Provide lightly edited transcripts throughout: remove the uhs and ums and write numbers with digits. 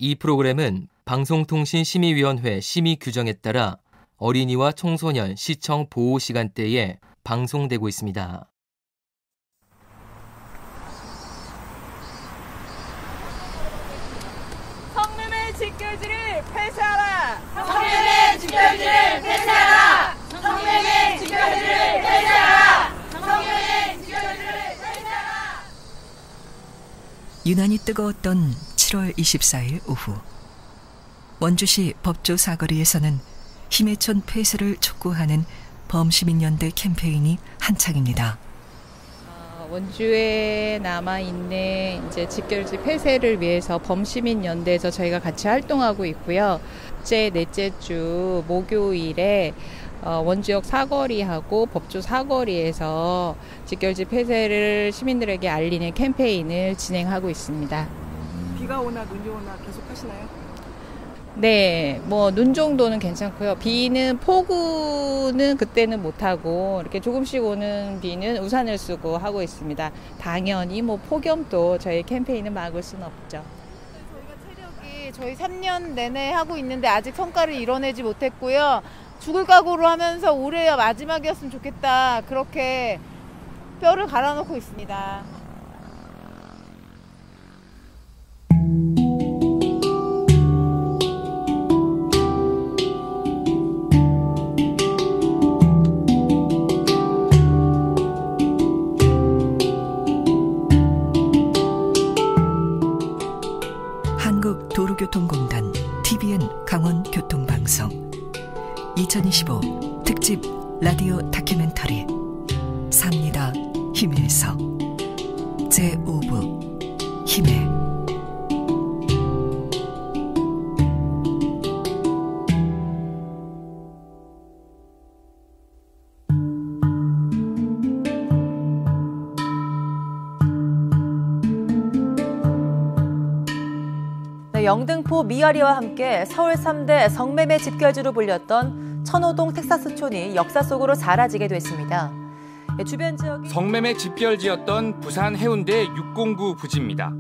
이 프로그램은 방송통신심의위원회 심의 규정에 따라 어린이와 청소년 시청 보호 시간대에 방송되고 있습니다. 성매매 직결지를 폐쇄하라! 성매매 직결지를 폐쇄하라! 성매매 직결지를 폐쇄하라! 성매매 직결지를 폐쇄하라! 유난히 뜨거웠던 7월 24일 오후, 원주시 법조 사거리에서는 힘의촌 폐쇄를 촉구하는 범시민연대 캠페인이 한창입니다. 원주에 남아있는 이제 직결지 폐쇄를 위해서 범시민연대에서 저희가 같이 활동하고 있고요. 넷째 주 목요일에 원주역 사거리하고 법조 사거리에서 직결지 폐쇄를 시민들에게 알리는 캠페인을 진행하고 있습니다. 비가 오나 눈이 오나 계속 하시나요? 네, 눈 정도는 괜찮고요. 비는 폭우는 그때는 못하고 이렇게 조금씩 오는 비는 우산을 쓰고 하고 있습니다. 당연히 폭염도 저희 캠페인은 막을 수는 없죠. 저희가 체력이 저희 3년 내내 하고 있는데 아직 성과를 이뤄내지 못했고요. 죽을 각오로 하면서 올해가 마지막이었으면 좋겠다. 그렇게 뼈를 갈아놓고 있습니다. 한국도로교통공단 TVN 강원교통방송 2025 특집 라디오 다큐멘터리 삽니다 힘에서 제5부 힘에. 영등포 미아리와 함께 서울 3대 성매매 집결지로 불렸던 천호동 텍사스촌이 역사 속으로 사라지게 됐습니다. 주변 지역이 성매매 집결지였던 부산 해운대 609 부지입니다.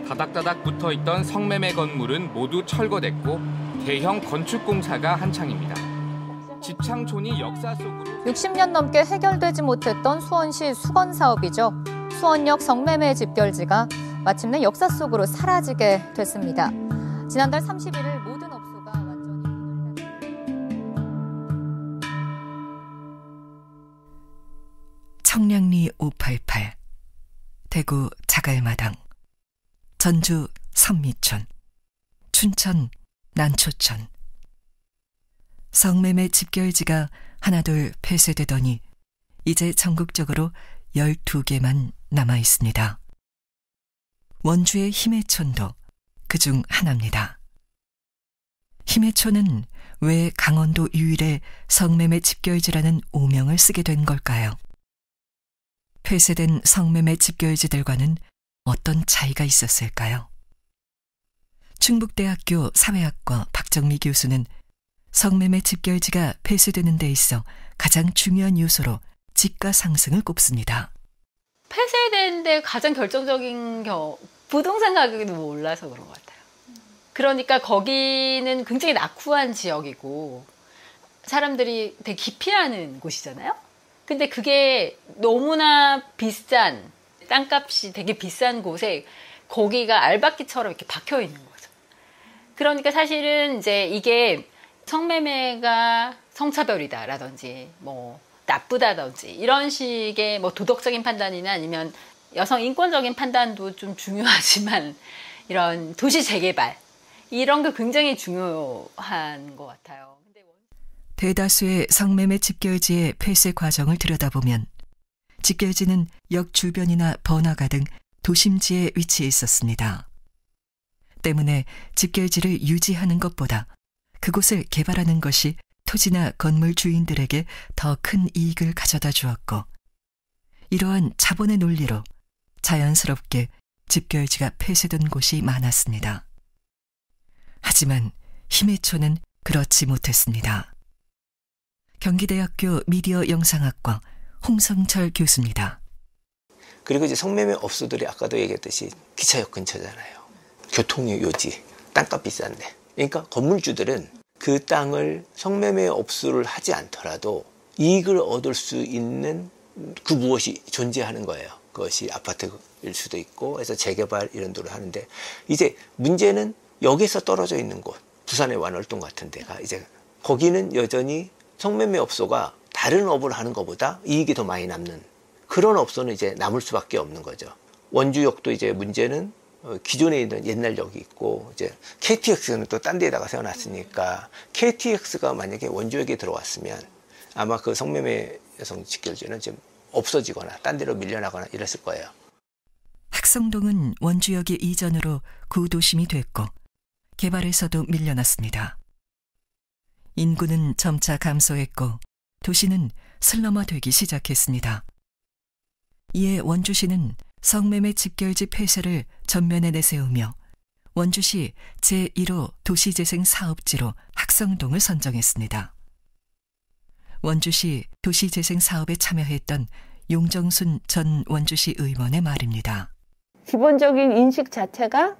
다닥다닥 붙어있던 성매매 건물은 모두 철거됐고 대형 건축공사가 한창입니다. 집창촌이 역사 속으로 60년 넘게 해결되지 못했던 수원시 수건 사업이죠. 수원역 성매매 집결지가 마침내 역사 속으로 사라지게 됐습니다. 지난달 31일 모든 업소가 완전히 청량리 588, 대구 자갈마당, 전주 선미촌, 춘천 난초촌. 성매매 집결지가 하나둘 폐쇄되더니 이제 전국적으로 12개만 남아 있습니다. 원주의 힘의촌도 그중 하나입니다. 힘의촌은 왜 강원도 유일의 성매매 집결지라는 오명을 쓰게 된 걸까요? 폐쇄된 성매매 집결지들과는 어떤 차이가 있었을까요? 충북대학교 사회학과 박정미 교수는 성매매 집결지가 폐쇄되는 데 있어 가장 중요한 요소로 집가 상승을 꼽습니다. 폐쇄되는데 가장 결정적인 부동산 가격이 너무 올라서 그런 것 같아요. 그러니까 거기는 굉장히 낙후한 지역이고 사람들이 되게 기피하는 곳이잖아요. 근데 그게 너무나 비싼, 땅값이 되게 비싼 곳에 거기가 알박기처럼 이렇게 박혀 있는 거죠. 그러니까 사실은 이제 이게 성매매가 성차별이다라든지 나쁘다든지 이런 식의 도덕적인 판단이나 아니면 여성 인권적인 판단도 좀 중요하지만 이런 도시 재개발 이런 게 굉장히 중요한 것 같아요. 대다수의 성매매 집결지의 폐쇄 과정을 들여다보면 집결지는 역 주변이나 번화가 등 도심지에 위치해 있었습니다. 때문에 집결지를 유지하는 것보다 그곳을 개발하는 것이 토지나 건물 주인들에게 더 큰 이익을 가져다 주었고, 이러한 자본의 논리로 자연스럽게 집결지가 폐쇄된 곳이 많았습니다. 하지만 힘의촌은 그렇지 못했습니다. 경기대학교 미디어 영상학과 홍성철 교수입니다. 그리고 이제 성매매 업소들이 아까도 얘기했듯이 기차역 근처잖아요. 교통의 요지, 땅값 비싼데. 그러니까 건물주들은 그 땅을 성매매 업소를 하지 않더라도 이익을 얻을 수 있는 그 무엇이 존재하는 거예요. 그것이 아파트일 수도 있고 해서 재개발 이런 데로 하는데, 이제 문제는 여기서 떨어져 있는 곳, 부산의 완월동 같은 데가 이제 거기는 여전히 성매매 업소가 다른 업을 하는 것보다 이익이 더 많이 남는 그런 업소는 이제 남을 수밖에 없는 거죠. 원주역도 이제 문제는 기존에 있는 옛날 역이 있고, 이제 KTX는 또 딴 데에다가 세워놨으니까 KTX가 만약에 원주역에 들어왔으면 아마 그 성매매 여성 직결지는 좀 없어지거나 딴 데로 밀려나거나 이랬을 거예요. 학성동은 원주역의 이전으로 구도심이 됐고 개발에서도 밀려났습니다. 인구는 점차 감소했고 도시는 슬럼화되기 시작했습니다. 이에 원주시는 성매매 집결지 폐쇄를 전면에 내세우며 원주시 제1호 도시재생 사업지로 학성동을 선정했습니다. 원주시 도시재생 사업에 참여했던 용정순 전 원주시 의원의 말입니다. 기본적인 인식 자체가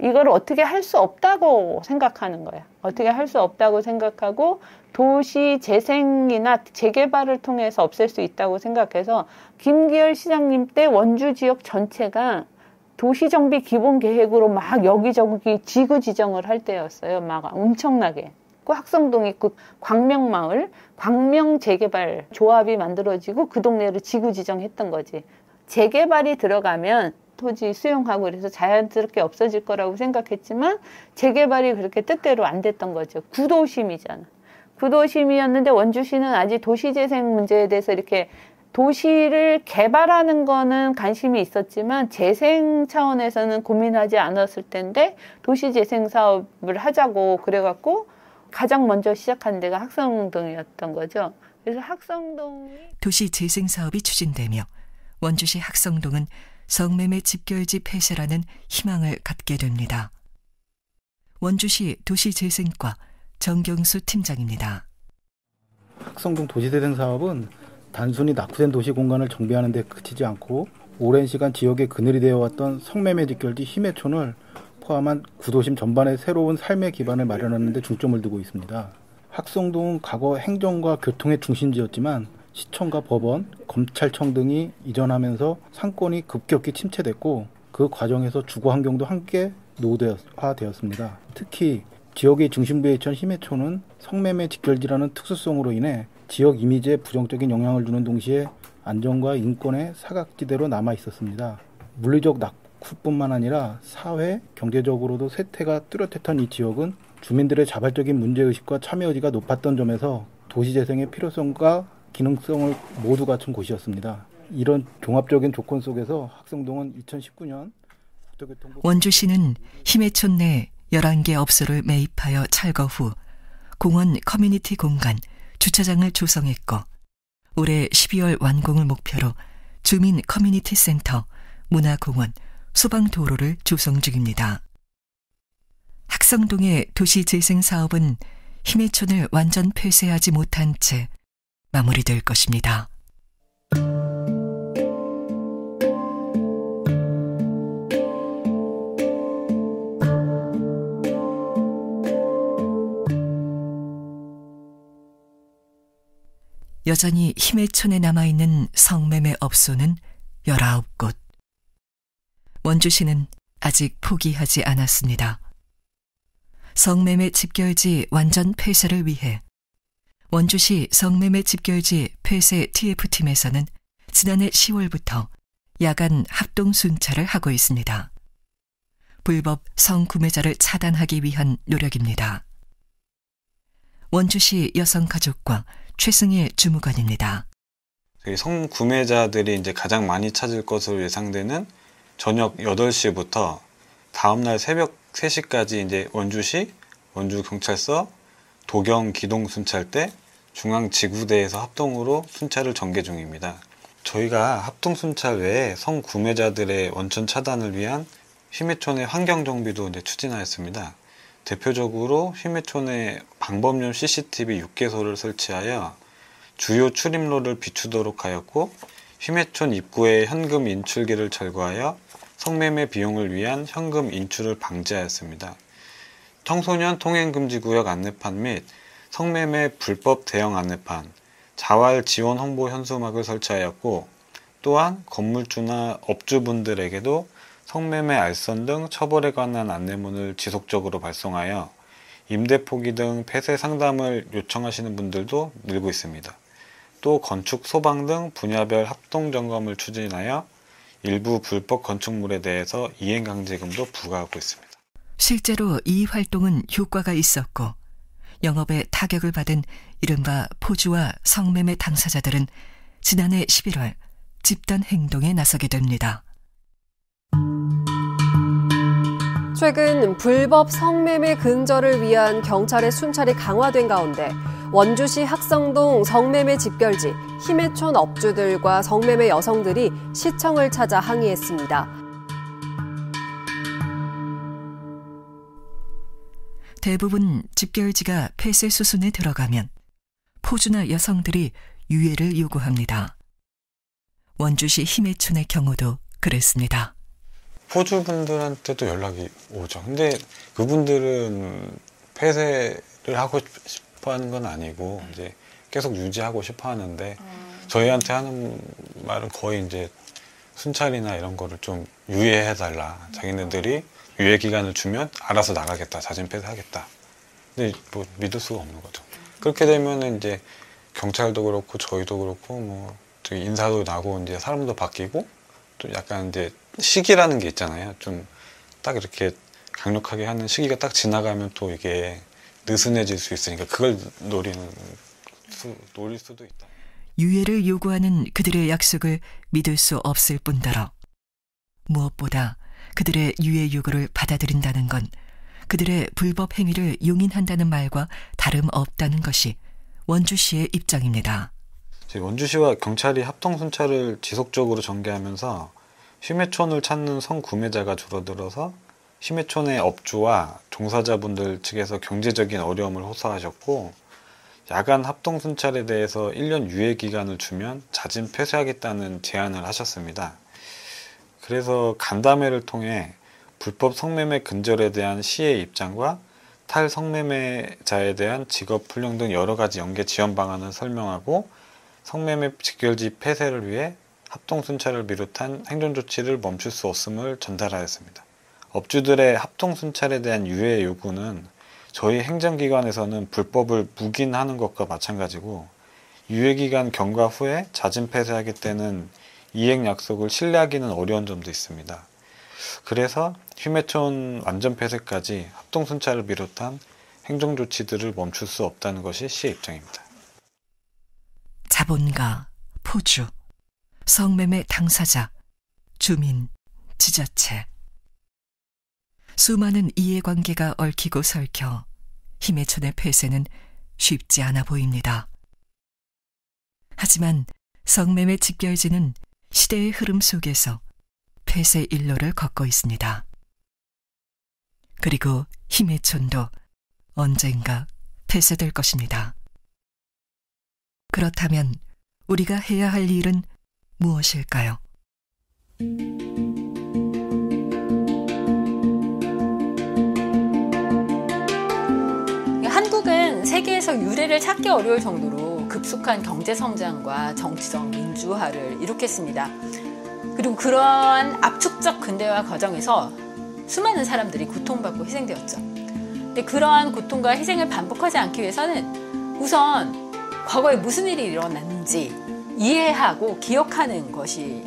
이걸 어떻게 할 수 없다고 생각하는 거야. 어떻게 할 수 없다고 생각하고 도시 재생이나 재개발을 통해서 없앨 수 있다고 생각해서 김기열 시장님 때 원주 지역 전체가 도시정비 기본계획으로 막 여기저기 지구 지정을 할 때였어요. 막 엄청나게. 그 학성동 있고 광명마을, 광명재개발 조합이 만들어지고 그 동네를 지구 지정했던 거지. 재개발이 들어가면 토지 수용하고 그래서 자연스럽게 없어질 거라고 생각했지만 재개발이 그렇게 뜻대로 안 됐던 거죠. 구도심이잖아. 구도심이었는데 원주시는 아직 도시재생 문제에 대해서 이렇게 도시를 개발하는 거는 관심이 있었지만 재생 차원에서는 고민하지 않았을 텐데 도시재생 사업을 하자고 그래갖고 가장 먼저 시작한 데가 학성동이었던 거죠. 그래서 학성동이 도시재생 사업이 추진되며 원주시 학성동은 성매매 집결지 폐쇄라는 희망을 갖게 됩니다. 원주시 도시재생과 정경수 팀장입니다. 학성동 도시재생 사업은 단순히 낙후된 도시 공간을 정비하는 데 그치지 않고 오랜 시간 지역의 그늘이 되어왔던 성매매 집결지 희매촌을 포함한 구도심 전반의 새로운 삶의 기반을 마련하는 데 중점을 두고 있습니다. 학성동은 과거 행정과 교통의 중심지였지만 시청과 법원, 검찰청 등이 이전하면서 상권이 급격히 침체됐고 그 과정에서 주거 환경도 함께 노후화되었습니다. 특히 지역의 중심부에 위치한 희매촌은 성매매 직결지라는 특수성으로 인해 지역 이미지에 부정적인 영향을 주는 동시에 안전과 인권의 사각지대로 남아 있었습니다. 물리적 낙후뿐만 아니라 사회, 경제적으로도 쇠퇴가 뚜렷했던 이 지역은 주민들의 자발적인 문제의식과 참여의지가 높았던 점에서 도시재생의 필요성과 기능성을 모두 갖춘 곳이었습니다. 이런 종합적인 조건 속에서 학성동은 2019년 원주시는 희매촌 내 11개 업소를 매입하여 철거 후 공원 커뮤니티 공간, 주차장을 조성했고 올해 12월 완공을 목표로 주민 커뮤니티 센터, 문화공원, 소방도로를 조성 중입니다. 학성동의 도시재생 사업은 희매촌을 완전 폐쇄하지 못한 채 마무리될 것입니다. 여전히 희매촌에 남아있는 성매매 업소는 19곳. 원주시는 아직 포기하지 않았습니다. 성매매 집결지 완전 폐쇄를 위해 원주시 성매매 집결지 폐쇄 TF팀에서는 지난해 10월부터 야간 합동 순찰을 하고 있습니다. 불법 성구매자를 차단하기 위한 노력입니다. 원주시 여성가족과 최승일 주무관입니다. 성구매자들이 이제 가장 많이 찾을 것으로 예상되는 저녁 8시부터 다음날 새벽 3시까지 이제 원주시, 원주경찰서, 도경 기동 순찰대, 중앙지구대에서 합동으로 순찰을 전개 중입니다. 저희가 합동 순찰 외에 성구매자들의 원천 차단을 위한 희매촌의 환경 정비도 이제 추진하였습니다. 대표적으로 희매촌에 방범용 CCTV 6개소를 설치하여 주요 출입로를 비추도록 하였고 희매촌 입구에 현금 인출기를 철거하여 성매매 비용을 위한 현금 인출을 방지하였습니다. 청소년 통행금지구역 안내판 및 성매매 불법 대형 안내판, 자활 지원 홍보 현수막을 설치하였고, 또한 건물주나 업주분들에게도 성매매 알선 등 처벌에 관한 안내문을 지속적으로 발송하여 임대 포기 등 폐쇄 상담을 요청하시는 분들도 늘고 있습니다. 또 건축, 소방 등 분야별 합동 점검을 추진하여 일부 불법 건축물에 대해서 이행강제금도 부과하고 있습니다. 실제로 이 활동은 효과가 있었고 영업에 타격을 받은 이른바 포주와 성매매 당사자들은 지난해 11월 집단 행동에 나서게 됩니다. 최근 불법 성매매 근절을 위한 경찰의 순찰이 강화된 가운데 원주시 학성동 성매매 집결지 힘의촌 업주들과 성매매 여성들이 시청을 찾아 항의했습니다. 대부분 집결지가 폐쇄 수순에 들어가면 포주나 여성들이 유예를 요구합니다. 원주시 힘의촌의 경우도 그랬습니다. 포주분들한테도 연락이 오죠. 근데 그분들은 폐쇄를 하고 싶어 하는 건 아니고 이제 계속 유지하고 싶어 하는데 저희한테 하는 말은 거의 이제 순찰이나 이런 거를 좀 유예해달라. 자기네들이 유예 기간을 주면 알아서 나가겠다. 자진 폐쇄하겠다. 근데 뭐 믿을 수가 없는 거죠. 그렇게 되면은 이제 경찰도 그렇고 저희도 그렇고 뭐 저기 인사도 나고 이제 사람도 바뀌고 또 약간 이제 시기라는 게 있잖아요. 좀 딱 이렇게 강력하게 하는 시기가 딱 지나가면 또 이게 느슨해질 수 있으니까 그걸 노릴 수도 있다. 유예를 요구하는 그들의 약속을 믿을 수 없을 뿐더러 무엇보다 그들의 유예 요구를 받아들인다는 건 그들의 불법 행위를 용인한다는 말과 다름없다는 것이 원주시의 입장입니다. 원주시와 경찰이 합동 순찰을 지속적으로 전개하면서 힘의촌을 찾는 성구매자가 줄어들어서 힘의촌의 업주와 종사자분들 측에서 경제적인 어려움을 호소하셨고, 야간 합동 순찰에 대해서 1년 유예 기간을 주면 자진 폐쇄하겠다는 제안을 하셨습니다. 그래서 간담회를 통해 불법 성매매 근절에 대한 시의 입장과 탈성매매자에 대한 직업훈련 등 여러 가지 연계 지원 방안을 설명하고 성매매 직결지 폐쇄를 위해 합동순찰을 비롯한 행정조치를 멈출 수 없음을 전달하였습니다. 업주들의 합동순찰에 대한 유예 요구는 저희 행정기관에서는 불법을 묵인하는 것과 마찬가지고 유예기간 경과 후에 자진 폐쇄하겠다는 이행 약속을 신뢰하기는 어려운 점도 있습니다. 그래서 힘의촌 완전 폐쇄까지 합동순찰을 비롯한 행정조치들을 멈출 수 없다는 것이 시의 입장입니다. 자본가, 포주, 성매매 당사자, 주민, 지자체. 수많은 이해관계가 얽히고 설켜 힘의촌의 폐쇄는 쉽지 않아 보입니다. 하지만 성매매 집결지는 시대의 흐름 속에서 폐쇄 일로를 걷고 있습니다. 그리고 힘의촌도 언젠가 폐쇄될 것입니다. 그렇다면 우리가 해야 할 일은 무엇일까요? 한국은 세계에서 유례를 찾기 어려울 정도로 급속한 경제 성장과 정치적 민주화를 이룩했습니다. 그리고 그러한 압축적 근대화 과정에서 수많은 사람들이 고통받고 희생되었죠. 근데 그러한 고통과 희생을 반복하지 않기 위해서는 우선 과거에 무슨 일이 일어났는지 이해하고 기억하는 것이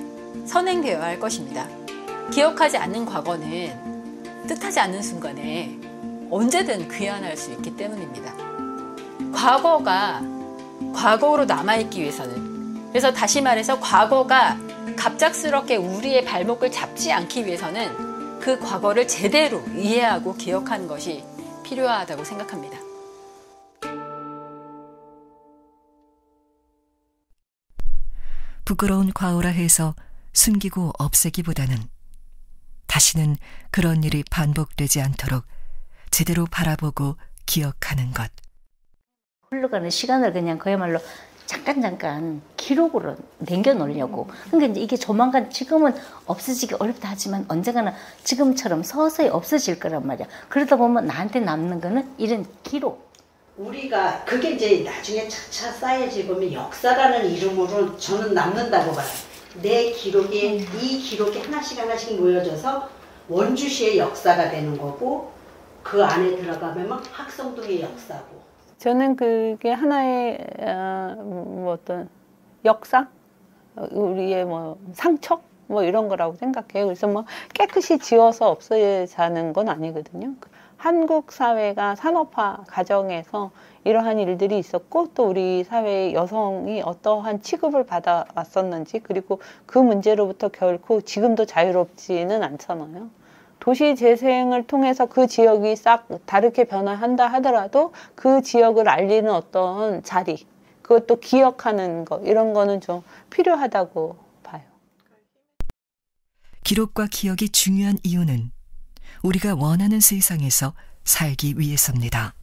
선행되어야 할 것입니다. 기억하지 않는 과거는 뜻하지 않는 순간에 언제든 귀환할 수 있기 때문입니다. 과거가 과거로 남아있기 위해서는, 그래서 다시 말해서 과거가 갑작스럽게 우리의 발목을 잡지 않기 위해서는 그 과거를 제대로 이해하고 기억하는 것이 필요하다고 생각합니다. 부끄러운 과오라 해서 숨기고 없애기보다는 다시는 그런 일이 반복되지 않도록 제대로 바라보고 기억하는 것. 흘러가는 시간을 그냥 그야말로 잠깐 기록으로 남겨놓으려고. 그러니까 이제 이게 조만간 지금은 없어지기 어렵다 하지만 언젠가는 지금처럼 서서히 없어질 거란 말이야. 그러다 보면 나한테 남는 거는 이런 기록. 우리가 그게 이제 나중에 차차 쌓여지 보면 역사라는 이름으로 저는 남는다고 봐요. 내 기록이 이 기록이 하나씩 모여져서 원주시의 역사가 되는 거고 그 안에 들어가면 학성동의 역사고. 저는 그게 하나의 어떤 역사, 우리의 상처 이런 거라고 생각해요. 그래서 깨끗이 지워서 없어지는 건 아니거든요. 한국 사회가 산업화 과정에서 이러한 일들이 있었고 또 우리 사회의 여성이 어떠한 취급을 받아왔었는지 그리고 그 문제로부터 결코 지금도 자유롭지는 않잖아요. 도시 재생을 통해서 그 지역이 싹 다르게 변화한다 하더라도 그 지역을 알리는 어떤 자리, 그것도 기억하는 거 이런 거는 좀 필요하다고 봐요. 기록과 기억이 중요한 이유는 우리가 원하는 세상에서 살기 위해서입니다.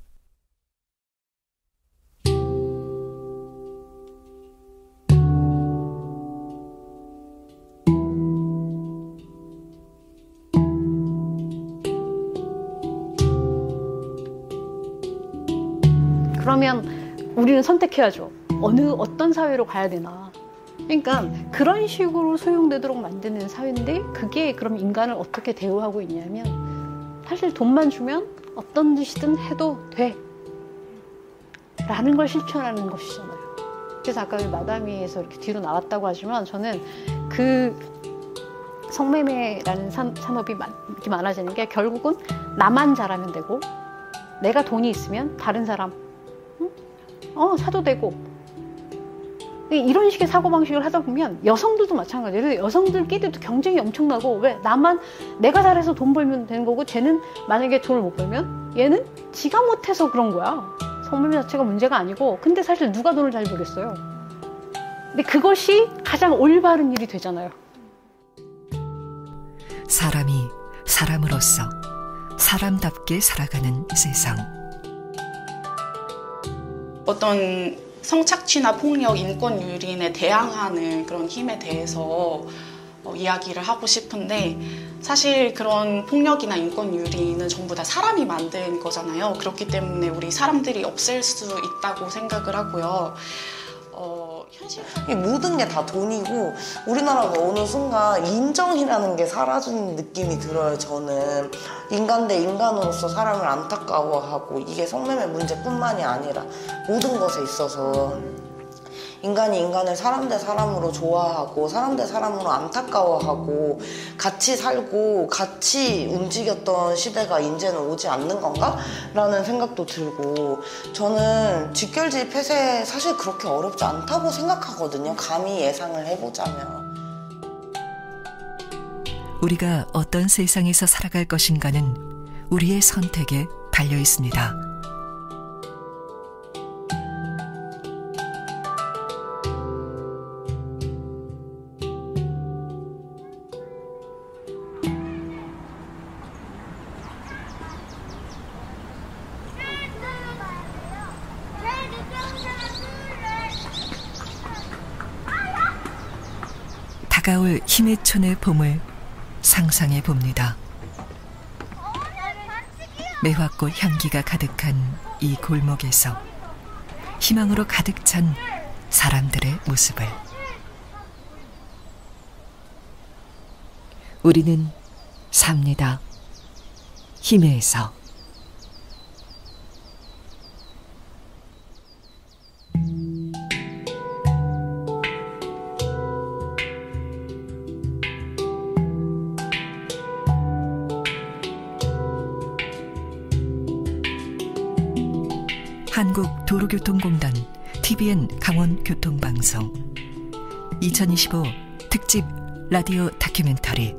그러면 우리는 선택해야죠. 어떤 사회로 가야 되나. 그러니까 그런 식으로 소용되도록 만드는 사회인데 그게 그럼 인간을 어떻게 대우하고 있냐면 사실 돈만 주면 어떤 짓이든 해도 돼 라는 걸 실천하는 것이잖아요. 그래서 아까 마담이에서 이렇게 뒤로 나왔다고 하지만 저는 그 성매매라는 산업이 이렇게 많아지는 게 결국은 나만 잘하면 되고 내가 돈이 있으면 다른 사람 사도 되고 이런 식의 사고방식을 하다 보면 여성들도 마찬가지예요. 여성들끼리도 경쟁이 엄청나고 왜 내가 잘해서 돈 벌면 되는 거고 쟤는 만약에 돈을 못 벌면 얘는 지가 못해서 그런 거야. 성매매 자체가 문제가 아니고 근데 사실 누가 돈을 잘 벌겠어요. 근데 그것이 가장 올바른 일이 되잖아요. 사람이 사람으로서 사람답게 살아가는 세상. 어떤 성착취나 폭력, 인권 유린에 대항하는 그런 힘에 대해서 이야기를 하고 싶은데 사실 그런 폭력이나 인권 유린은 전부 다 사람이 만든 거잖아요. 그렇기 때문에 우리 사람들이 없앨 수 있다고 생각을 하고요. 모든 게 다 돈이고 우리나라가 어느 순간 인정이라는 게 사라지는 느낌이 들어요. 저는 인간 대 인간으로서 사람을 안타까워하고 이게 성매매 문제뿐만이 아니라 모든 것에 있어서 인간이 인간을 사람 대 사람으로 좋아하고 사람 대 사람으로 안타까워하고 같이 살고 같이 움직였던 시대가 이제는 오지 않는 건가? 라는 생각도 들고 저는 직결지 폐쇄 사실 그렇게 어렵지 않다고 생각하거든요. 감히 예상을 해보자면. 우리가 어떤 세상에서 살아갈 것인가는 우리의 선택에 달려 있습니다. 다가올 힘의 촌의 봄을 상상해 봅니다. 매화꽃 향기가 가득한 이 골목에서 희망으로 가득 찬 사람들의 모습을 우리는 삽니다. 힘에서. 한국도로교통공단 TVN 강원교통방송 2025 특집 라디오 다큐멘터리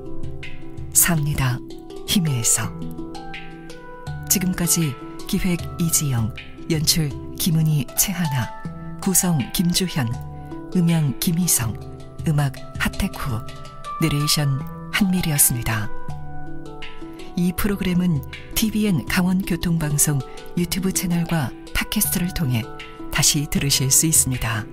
삽니다. 힘에서. 지금까지 기획 이지영, 연출 김은희, 최하나, 구성 김주현, 음향 김희성, 음악 하택후, 내레이션 한밀이었습니다. 이 프로그램은 TVN 강원교통방송 유튜브 채널과 팟캐스트를 통해 다시 들으실 수 있습니다.